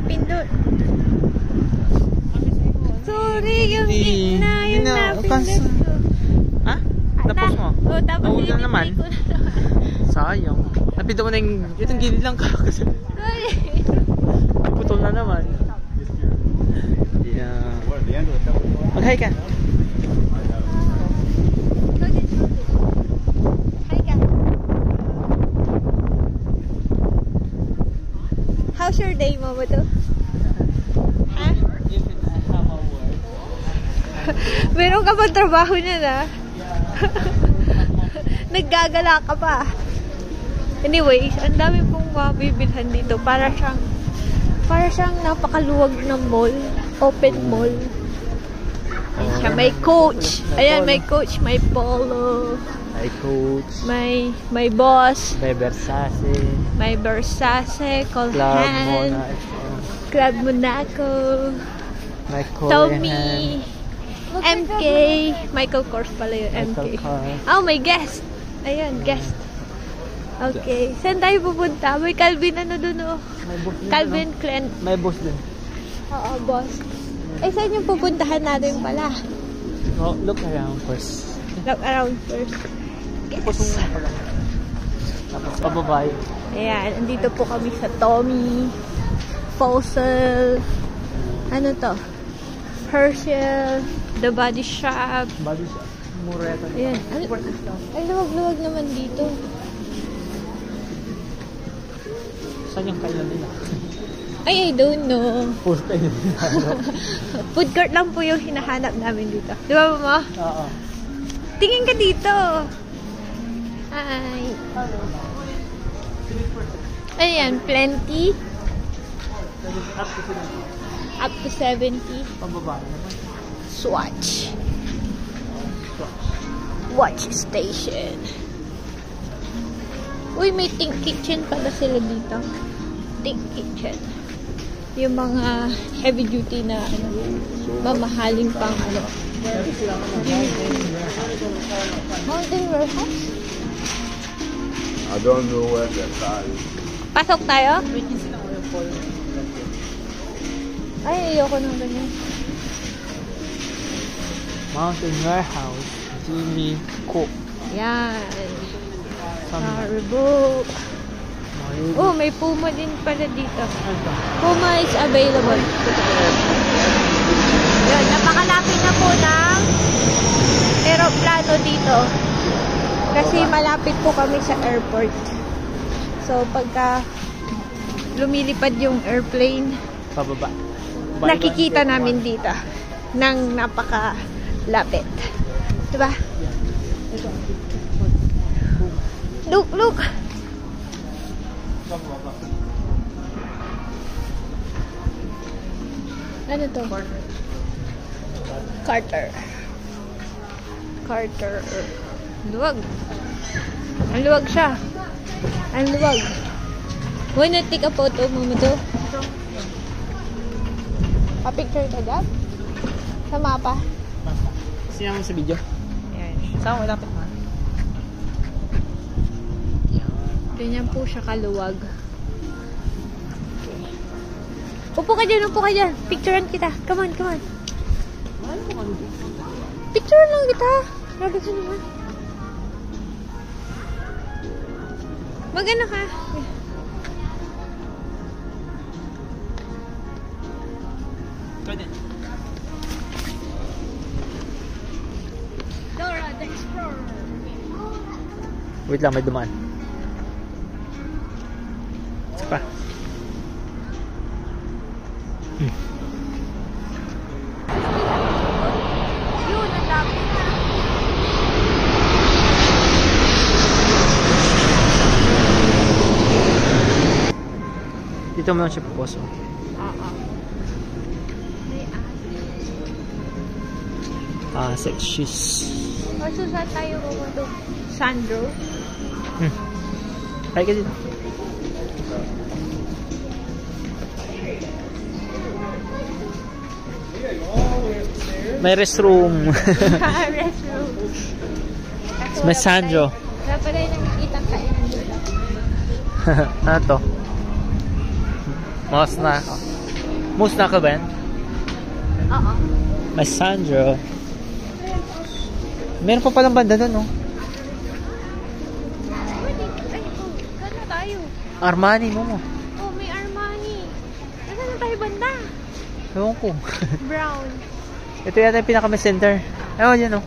napindot. Sorry, yung gitna yung napindot ko. Ha? Tapos mo? Oo, tapos na naman. Sayang. Napindot mo na yung gilid lang ka. Kasi putol na naman. Yeah. Mag-hi ka. How's your day, Mama to? Ha? Meron ka bang trabaho niya na? Naggagala ka pa. Anyways, ang dami pong mabibilhan dito. Para siyang napakaluwag ng mall. Open mall. Ayan siya. May Coach. Ayan, may Coach. May Polo. May Coach. May Boss. May Versace. May Versace. Club Monaco. Club Monaco. May Tommy. MK. Michael Kors pala yun. MK. Oh, may guest. Ayun, guest. Okay. Saan tayo pupunta? May Calvin ano dun, oh. Calvin Klein. May boss din. Oo, boss. Eh, saan yung pupuntahan natin pala? Oh, look around first. Look around first. Yes. Tapos pababay. Ayan, andito po kami sa Tommy. Fossil. Ano to? Herschel. The Body Shop. Body Shop. Mureta. Ayan. Ay, luwag-luwag naman dito. Saan yung kailan nila? Ay, I don't know. Food kailan nila. Food court lang po yung hinahanap namin dito. Di ba, Mama? Oo. Tingin ka dito. Ay. Ayan, plenty. Up to 70. Pababa naman. Swatch. Watch station. Uy, may Think Kitchen pala sila dito. Think Kitchen. Yung mga heavy duty na mamahaling pang Mountain Warehouse? I don't know where that's at. Pasok tayo? Ay, ayoko nang ganyan. Mountain Warehouse. Jimmy Cook. Yan. Starbuck. Oh, may Puma din pala dito. Puma is available. Yan, napakalapit na po ng aeroplano dito. Kasi malapit po kami sa airport. So, pagka lumilipad yung airplane, Pababa. nakikita namin dito ng napakalapit. Diba? Look, look! Ano to? Carter. Carter. Luwag. Ang luwag siya. Ang luwag. Wanna take a photo, Mama to? Pa-picture ka dyan? Sa mapa? Sino mo sa video? Ayan. Saan mo lapit na? Ganyan po siya kaluwag. Upo ka dyan, upo ka dyan. Picturean kita. Come on, come on. Picturean lang kita. Grabe ka naman. Magano ka? Dora the Explorer. Wait lang, may dumaan. Pa. Yun, ang lapit na. Dito mo lang siya puposo. Sex shoes. So, saan tayo pumunta? Sandro? Ay ka dito. May restroom. Restroom. May Sandro. Wala pala yung nakikita kainan dito. Ano to? Mouse na ako. Moose Knuckle ba yan? Oo. May Sandro. Meron pa palang banda doon, no? Ay, saan na tayo? Armani mo. Oh, may Armani. Saan na tayo banda? Ewan ko. Brown. Ito yata yung pinaka-center. Ewan yun, no?